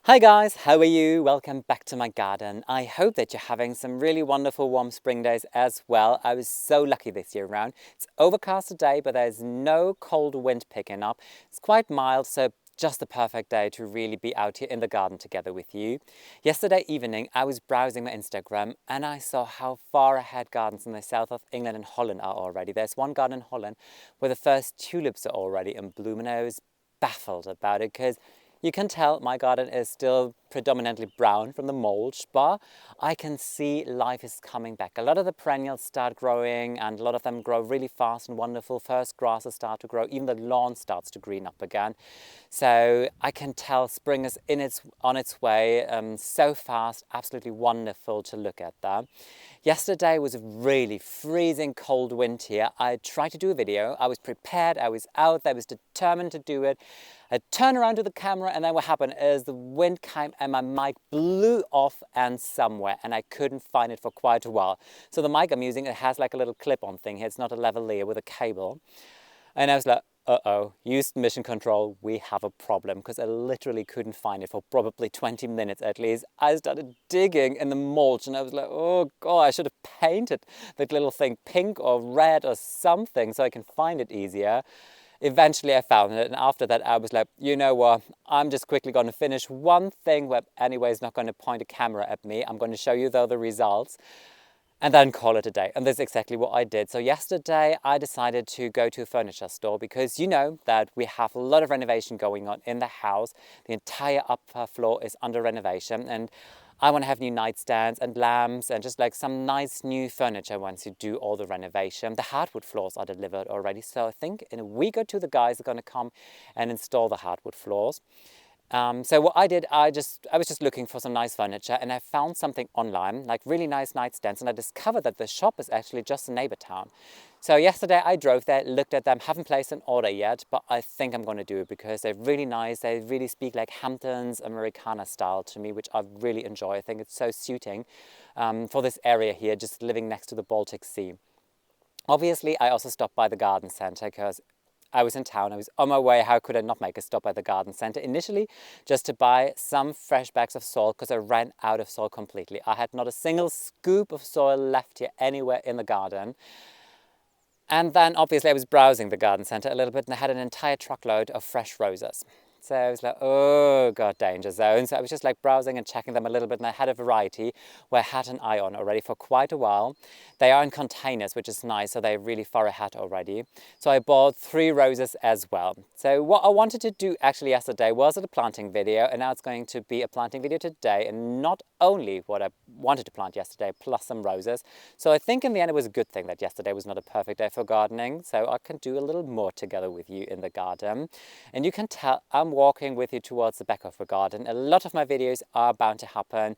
Hi guys, how are you? Welcome back to my garden. I hope that you're having some really wonderful warm spring days as well. I was so lucky this year around. It's overcast today, but there's no cold wind picking up. It's quite mild, so just the perfect day to really be out here in the garden together with you. Yesterday evening, I was browsing my Instagram and I saw how far ahead gardens in the south of England and Holland are already. There's one garden in Holland where the first tulips are already in bloom, and I was baffled about it because you can tell my garden is still predominantly brown from the mulch, but I can see life is coming back. A lot of the perennials start growing and a lot of them grow really fast and wonderful. First grasses start to grow, even the lawn starts to green up again. So I can tell spring is on its way so fast, absolutely wonderful to look at that. Yesterday was a really freezing cold wind here. I tried to do a video, I was prepared, I was out there, I was determined to do it. I turned around to the camera and then what happened is the wind came and my mic blew off and somewhere and I couldn't find it for quite a while. So the mic I'm using, it has like a little clip-on thing here. It's not a lavalier with a cable. And I was like, uh-oh, used mission control, we have a problem, because I literally couldn't find it for probably 20 minutes at least. I started digging in the mulch and I was like, oh God, I should have painted that little thing pink or red or something so I can find it easier. Eventually I found it, and after that I was like, you know what, I'm just quickly going to finish one thing where anyway is not going to point a camera at me. I'm going to show you though the results and then call it a day. And that's exactly what I did. So yesterday I decided to go to a furniture store because you know that we have a lot of renovation going on in the house. The entire upper floor is under renovation and I want to have new nightstands and lamps and just like some nice new furniture once you do all the renovation. The hardwood floors are delivered already. So I think in a week or two, the guys are going to come and install the hardwood floors. So what I did, I was just looking for some nice furniture and I found something online, like really nice nightstands, and I discovered that the shop is actually just a neighbor town. So yesterday I drove there, looked at them, haven't placed an order yet, but I think I'm going to do it because they're really nice. They really speak like Hamptons Americana style to me, which I really enjoy. I think it's so suiting for this area here, just living next to the Baltic Sea. Obviously, I also stopped by the garden center because I was in town, I was on my way. How could I not make a stop at the garden center? Initially, just to buy some fresh bags of soil because I ran out of soil completely. I had not a single scoop of soil left here anywhere in the garden. And then obviously I was browsing the garden center a little bit and I had an entire truckload of fresh roses. So I was like, oh God, danger zone. So I was just like browsing and checking them a little bit, and I had a variety where I had an eye on already for quite a while. They are in containers, which is nice, so they're really far ahead already. So I bought 3 roses as well. So what I wanted to do actually yesterday was a planting video, and now it's going to be a planting video today, and not only what I wanted to plant yesterday, plus some roses. So I think in the end it was a good thing that yesterday was not a perfect day for gardening, so I can do a little more together with you in the garden. And you can tell I'm walking with you towards the back of the garden. A lot of my videos are bound to happen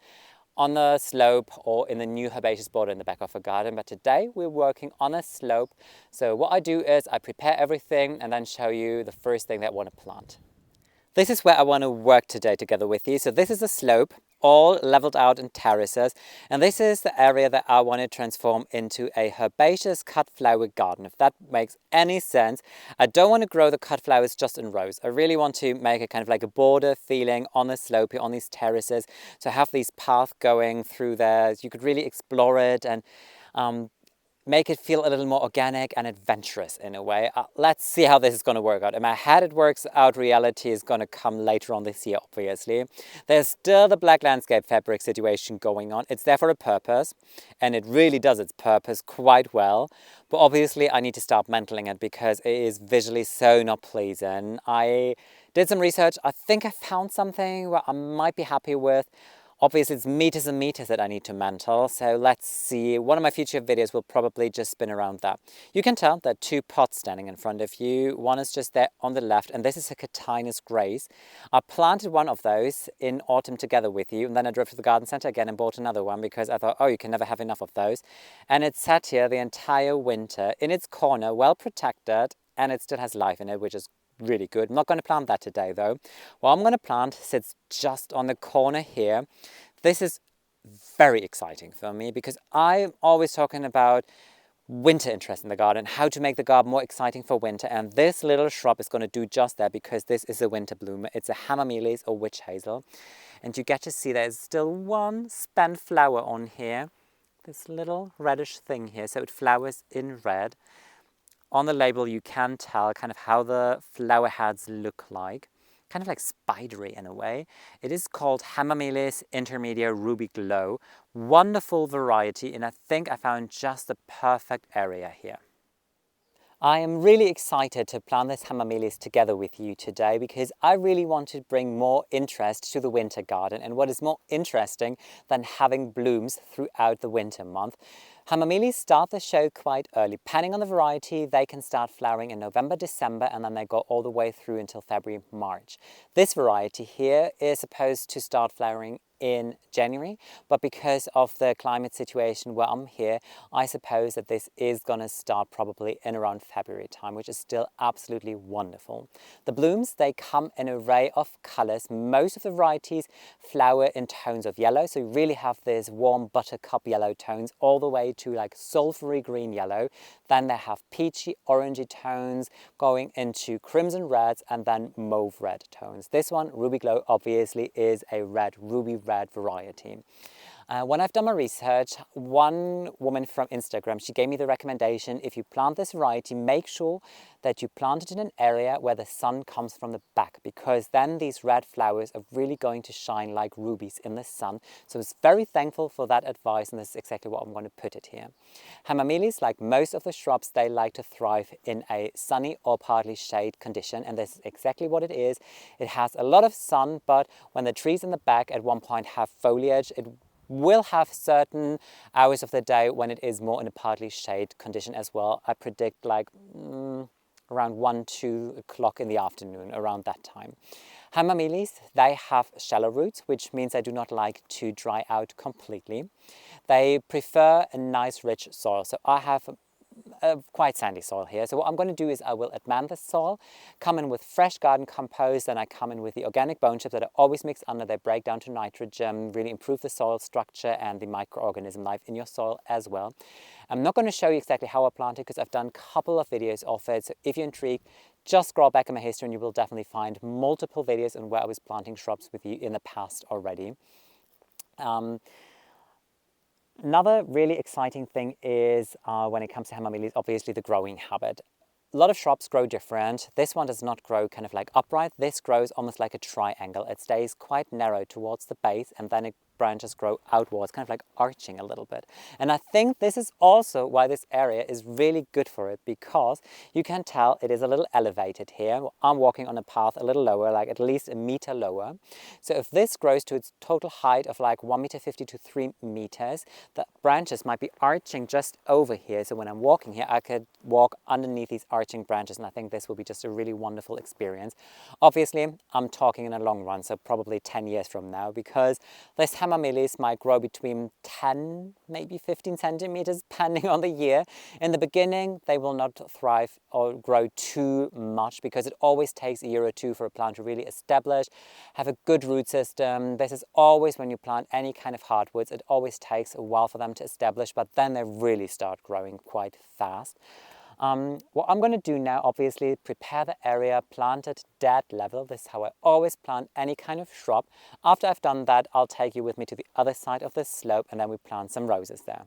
on the slope or in the new herbaceous border in the back of the garden, but today we're working on a slope. So what I do is I prepare everything and then show you the first thing that I want to plant. This is where I want to work today together with you. So this is a slope, all leveled out in terraces, and this is the area that I want to transform into a herbaceous cut flower garden, if that makes any sense. I don't want to grow the cut flowers just in rows. I really want to make it kind of like a border feeling on the slope here, on these terraces. So have these paths going through there. You could really explore it and make it feel a little more organic and adventurous in a way. Let's see how this is going to work out. In my head it works out, reality is going to come later on this year, obviously. There's still the black landscape fabric situation going on. It's there for a purpose, and it really does its purpose quite well. But obviously I need to start mantling it because it is visually so not pleasing. I did some research. I think I found something where I might be happy with. Obviously, it's meters and meters that I need to mantle, so let's see. One of my future videos will probably just spin around that. You can tell there are 2 pots standing in front of you. One is just there on the left, and this is a Catinus grace. I planted one of those in autumn together with you, and then I drove to the garden center again and bought another one because I thought, oh, you can never have enough of those. And it sat here the entire winter in its corner, well protected, and it still has life in it, which is really good. I'm not going to plant that today though. What I'm going to plant sits just on the corner here. This is very exciting for me because I'm always talking about winter interest in the garden, how to make the garden more exciting for winter. And this little shrub is going to do just that, because this is a winter bloomer. It's a Hamamelis or witch hazel. And you get to see there's still one spent flower on here, this little reddish thing here. So it flowers in red. On the label you can tell kind of how the flower heads look like. Kind of like spidery in a way. It is called Hamamelis Intermedia Ruby Glow. Wonderful variety, and I think I found just the perfect area here. I am really excited to plant this Hamamelis together with you today, because I really want to bring more interest to the winter garden. And what is more interesting than having blooms throughout the winter month? Hamamelis start the show quite early. Depending on the variety, they can start flowering in November, December, and then they go all the way through until February, March. This variety here is supposed to start flowering in January, but because of the climate situation where I'm here, I suppose that this is going to start probably in around February time, which is still absolutely wonderful. The blooms, they come in an array of colors. Most of the varieties flower in tones of yellow, so you really have this warm buttercup yellow tones all the way to like sulfury green yellow. Then they have peachy orangey tones going into crimson reds, and then mauve red tones. This one, Ruby Glow, obviously is a red, ruby red variety. When I've done my research, one woman from Instagram, she gave me the recommendation: if you plant this variety, make sure that you plant it in an area where the sun comes from the back, because then these red flowers are really going to shine like rubies in the sun. So I was very thankful for that advice, and this is exactly what I'm going to put it here. Hamamelis, like most of the shrubs, they like to thrive in a sunny or partly shade condition, and this is exactly what it is. It has a lot of sun, but when the trees in the back at one point have foliage, it will have certain hours of the day when it is more in a partly shade condition as well. I predict like around 1-2 o'clock in the afternoon, around that time. Hamamelis, they have shallow roots, which means they do not like to dry out completely. They prefer a nice rich soil. So I have quite sandy soil here. So what I'm going to do is I will amend the soil, come in with fresh garden compost, and I come in with the organic bone chips that I always mix under. They break down to nitrogen, really improve the soil structure and the microorganism life in your soil as well. I'm not going to show you exactly how I plant it, because I've done a couple of videos of it. So if you're intrigued, just scroll back in my history and you will definitely find multiple videos on where I was planting shrubs with you in the past already. Another really exciting thing is when it comes to Hamamelis, obviously the growing habit. A lot of shrubs grow different. This one does not grow kind of like upright. This grows almost like a triangle. It stays quite narrow towards the base, and then it branches grow outwards, kind of like arching a little bit. And I think this is also why this area is really good for it, because you can tell it is a little elevated here. I'm walking on a path a little lower, like at least a meter lower. So if this grows to its total height of like 1.50 meters to 3 meters, the branches might be arching just over here. So when I'm walking here, I could walk underneath these arching branches, and I think this will be just a really wonderful experience. Obviously, I'm talking in a long run, so probably 10 years from now, because this Hamamelis might grow between 10, maybe 15 centimeters, depending on the year. In the beginning, they will not thrive or grow too much, because it always takes a year or two for a plant to really establish, have a good root system. This is always when you plant any kind of hardwoods, it always takes a while for them to establish, but then they really start growing quite fast. What I'm going to do now, obviously, prepare the area, plant it dead level. This is how I always plant any kind of shrub. After I've done that, I'll take you with me to the other side of the slope, and then we plant some roses there.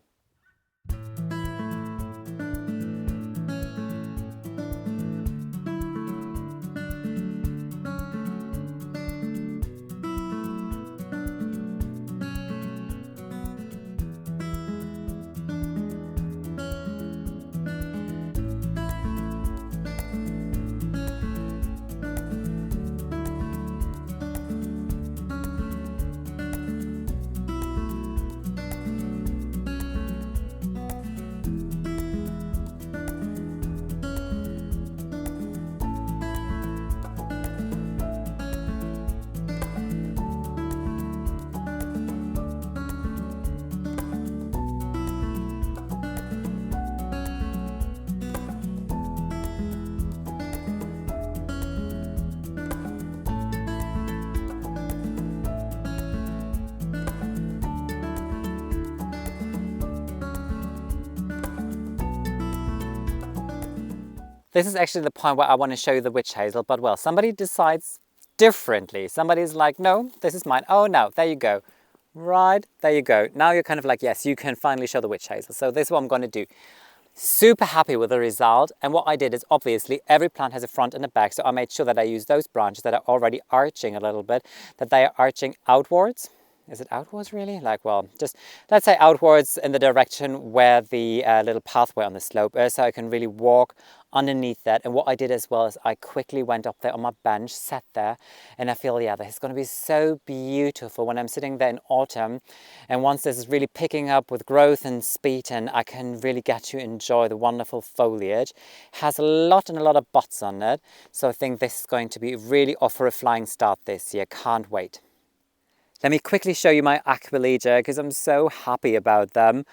This is actually the point where I want to show you the witch hazel, but well, somebody decides differently. Somebody's like, no, this is mine. Oh no, there you go. Right, there you go. Now you're kind of like, yes, you can finally show the witch hazel. So this is what I'm going to do. Super happy with the result. And what I did is, obviously every plant has a front and a back, so I made sure that I use those branches that are already arching a little bit, that they are arching outwards. Is it outwards really? Like, well, just let's say outwards in the direction where the little pathway on the slope is, so I can really walk underneath that. And what I did as well is I quickly went up there on my bench, sat there, and I feel, yeah, this is going to be so beautiful when I'm sitting there in autumn. And once this is really picking up with growth and speed, and I can really get to enjoy the wonderful foliage. It has a lot of buds on it. So I think this is going to be really off for a flying start this year. Can't wait. Let me quickly show you my Aquilegia because I'm so happy about them.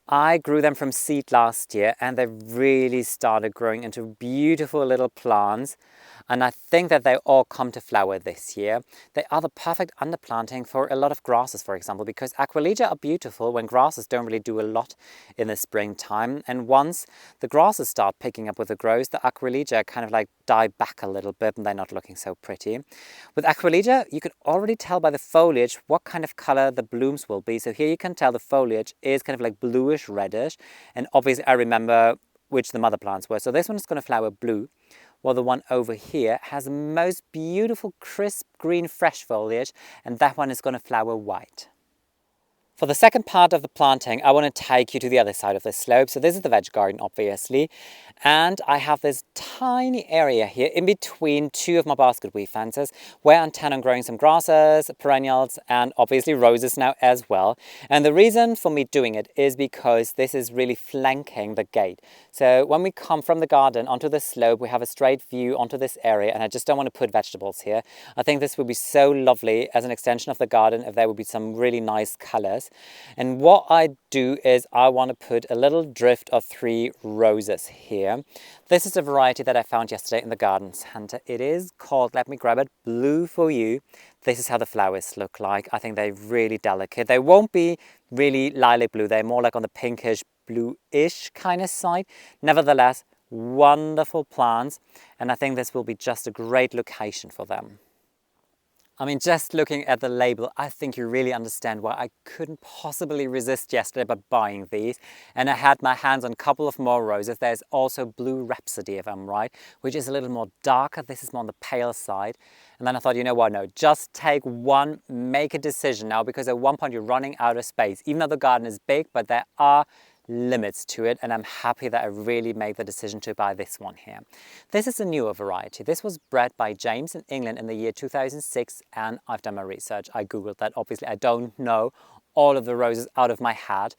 I grew them from seed last year and they really started growing into beautiful little plants. And I think that they all come to flower this year. They are the perfect underplanting for a lot of grasses, for example, because Aquilegia are beautiful when grasses don't really do a lot in the springtime. And once the grasses start picking up with the growth, the Aquilegia kind of like die back a little bit and they're not looking so pretty. With Aquilegia, you can already tell by the foliage what kind of color the blooms will be. So here you can tell the foliage is kind of like bluish reddish. And obviously I remember which the mother plants were. So this one is going to flower blue, while the one over here has the most beautiful crisp green fresh foliage, and that one is going to flower white. For the second part of the planting, I want to take you to the other side of the slope. So this is the veg garden, obviously. And I have this tiny area here in between two of my basket weed fences where I intend on growing some grasses, perennials, and obviously roses now as well. And the reason for me doing it is because this is really flanking the gate. So when we come from the garden onto the slope, we have a straight view onto this area, and I just don't want to put vegetables here. I think this would be so lovely as an extension of the garden if there would be some really nice colors. And what I do is I want to put a little drift of 3 roses here. This is a variety that I found yesterday in the garden center. It is called, let me grab it, Blue for You. This is how the flowers look like. I think they're really delicate. They won't be really lilac blue. They're more like on the pinkish bluish kind of side. Nevertheless, wonderful plants. And I think this will be just a great location for them. I mean, just looking at the label, I think you really understand why I couldn't possibly resist yesterday but buying these. And I had my hands on a couple of more roses. There's also Blue Rhapsody, if I'm right, which is a little more darker. This is more on the pale side. And then I thought, you know what, no, just take one, make a decision now, because at one point you're running out of space. Even though the garden is big, but there are limits to it, and I'm happy that I really made the decision to buy this one here. This is a newer variety. This was bred by James in England in the year 2006, and I've done my research. I googled that. Obviously I don't know all of the roses out of my head.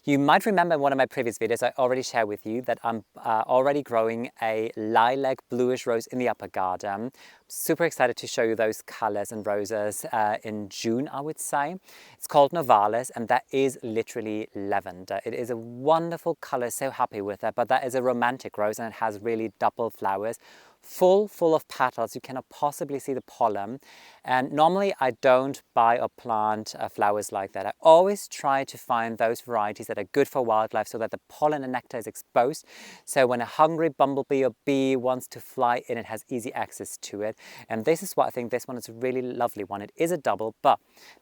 You might remember in one of my previous videos I already shared with you that I'm already growing a lilac bluish rose in the upper garden. Super excited to show you those colors and roses in June, I would say. It's called Novalis, and that is literally lavender. It is a wonderful color, so happy with it, but that is a romantic rose and it has really double flowers. Full of petals. You cannot possibly see the pollen. And normally I don't buy or plant flowers like that. I always try to find those varieties that are good for wildlife so that the pollen and nectar is exposed. So when a hungry bumblebee or bee wants to fly in, it has easy access to it. And this is what I think this one is a really lovely one. It is a double, but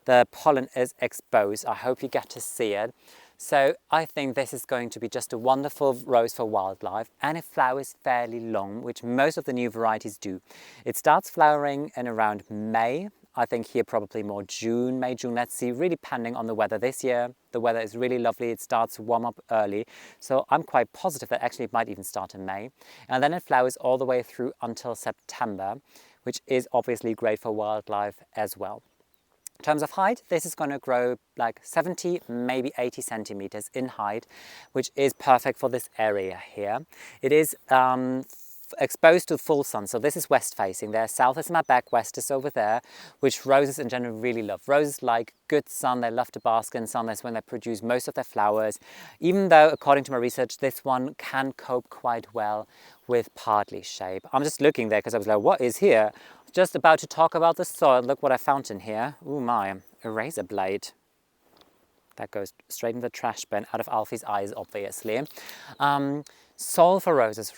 the pollen is exposed. I hope you get to see it. So I think this is going to be just a wonderful rose for wildlife, and it flowers fairly long, which most of the new varieties do. It starts flowering in around May. I think here probably more June, May, June, let's see, really depending on the weather. This year, the weather is really lovely. It starts to warm up early. So I'm quite positive that actually it might even start in May. And then it flowers all the way through until September, which is obviously great for wildlife as well. In terms of height, this is going to grow like 70, maybe 80 centimeters in height, which is perfect for this area here. It is exposed to full sun, so this is west facing there. South is my back, west is over there, which roses in general really love. Roses like good sun, they love to bask in sun. That's when they produce most of their flowers. Even though, according to my research, this one can cope quite well with partly shade. I'm just looking there because I was like, what is here? Just about to talk about the soil. Look what I found in here. Oh my, a razor blade. That goes straight in the trash bin, out of Alfie's eyes, obviously. Soil for roses.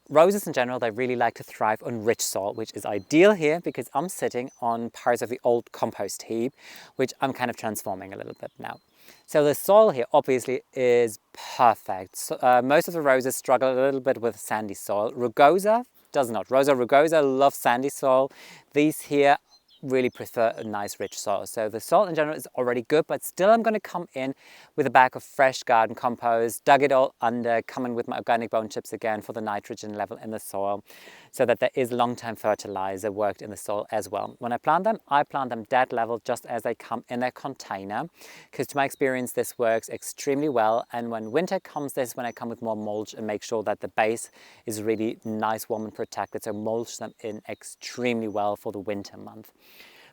Roses in general, they really like to thrive on rich soil, which is ideal here because I'm sitting on parts of the old compost heap, which I'm kind of transforming a little bit now. So the soil here obviously is perfect. So, most of the roses struggle a little bit with sandy soil. Rugosa does not. Rosa rugosa loves sandy soil. These here really prefer a nice rich soil. So the soil in general is already good, but still I'm going to come in with a bag of fresh garden compost, dug it all under, come in with my organic bone chips again for the nitrogen level in the soil, so that there is long-term fertilizer worked in the soil as well. When I plant them dead level just as they come in a container, because to my experience this works extremely well. And when winter comes, this is when I come with more mulch and make sure that the base is really nice, warm and protected. So mulch them in extremely well for the winter month.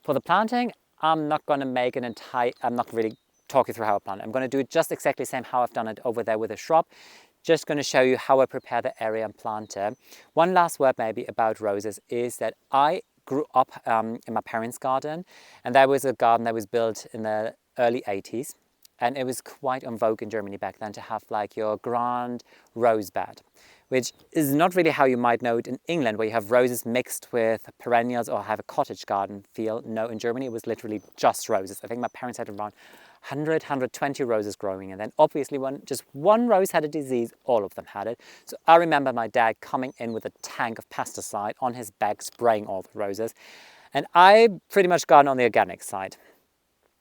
For the planting, I'm not going to make I'm not really talk you through how I plant it. I'm going to do it just exactly the same how I've done it over there with a shrub. Just going to show you how I prepare the area and plant it. One last word maybe about roses is that I grew up in my parents' garden, and there was a garden that was built in the early 80s. And it was quite en vogue in Germany back then to have like your grand rose bed, which is not really how you might know it in England, where you have roses mixed with perennials or have a cottage garden feel. No, in Germany it was literally just roses. I think my parents had around 100, 120 roses growing, and then obviously when just one rose had a disease, all of them had it. So I remember my dad coming in with a tank of pesticide on his back, spraying all the roses. And I pretty much garden on the organic side.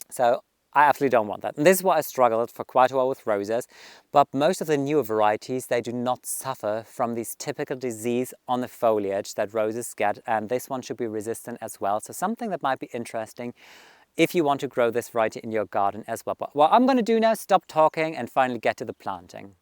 So I absolutely don't want that. And this is why I struggled for quite a while with roses. But most of the newer varieties, they do not suffer from these typical disease on the foliage that roses get. And this one should be resistant as well. So something that might be interesting if you want to grow this variety in your garden as well. But what I'm going to do now is stop talking and finally get to the planting.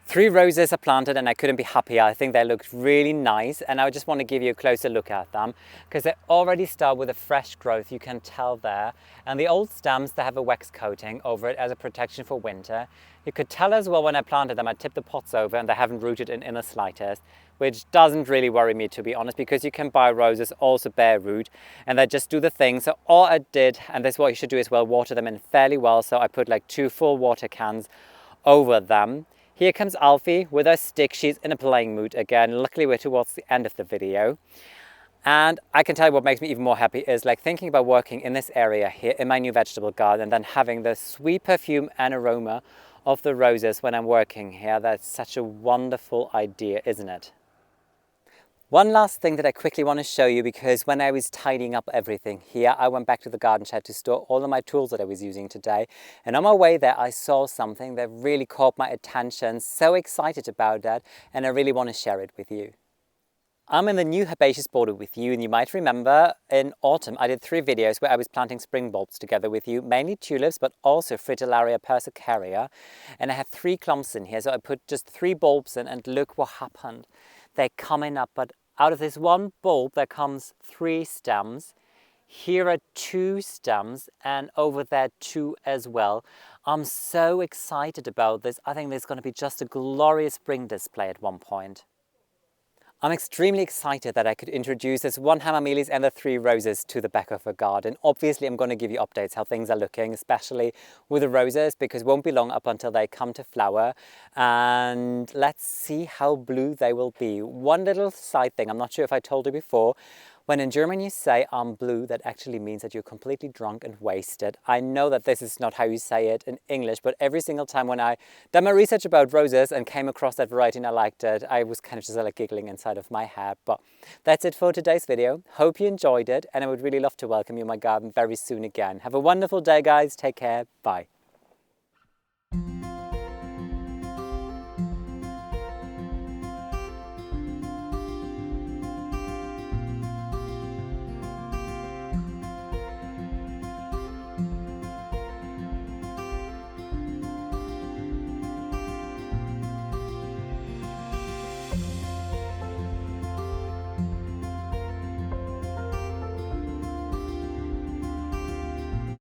Three roses are planted and I couldn't be happier. I think they look really nice, and I just want to give you a closer look at them because they already start with a fresh growth, you can tell there. And the old stems, they have a wax coating over it as a protection for winter. You could tell as well when I planted them, I tipped the pots over and they haven't rooted in the slightest, which doesn't really worry me, to be honest, because you can buy roses also bare root and they just do the thing. So all I did, and this is what you should do as well, water them in fairly well. So I put like 2 full water cans over them. Here comes Alfie with her stick. She's in a playing mood again. Luckily we're towards the end of the video. And I can tell you what makes me even more happy is like thinking about working in this area here in my new vegetable garden and then having the sweet perfume and aroma of the roses when I'm working here. That's such a wonderful idea, isn't it? One last thing that I quickly want to show you, because when I was tidying up everything here, I went back to the garden shed to store all of my tools that I was using today. And on my way there, I saw something that really caught my attention. So excited about that, and I really want to share it with you. I'm in the new herbaceous border with you, and you might remember in autumn I did 3 videos where I was planting spring bulbs together with you, mainly tulips, but also Fritillaria persicaria. And I have 3 clumps in here, so I put just 3 bulbs in, and look what happened. They're coming up, but out of this one bulb there comes 3 stems. Here are 2 stems, and over there 2 as well. I'm so excited about this. I think this is going to be just a glorious spring display at one point. I'm extremely excited that I could introduce this one Hamamelis and the 3 roses to the back of the garden. Obviously, I'm going to give you updates how things are looking, especially with the roses, because it won't be long up until they come to flower. And let's see how blue they will be. One little side thing, I'm not sure if I told you before, when in German you say I'm blue, that actually means that you're completely drunk and wasted. I know that this is not how you say it in English, but every single time when I did my research about roses and came across that variety and I liked it, I was kind of just like giggling inside of my head. But that's it for today's video. Hope you enjoyed it, and I would really love to welcome you in my garden very soon again. Have a wonderful day, guys. Take care. Bye.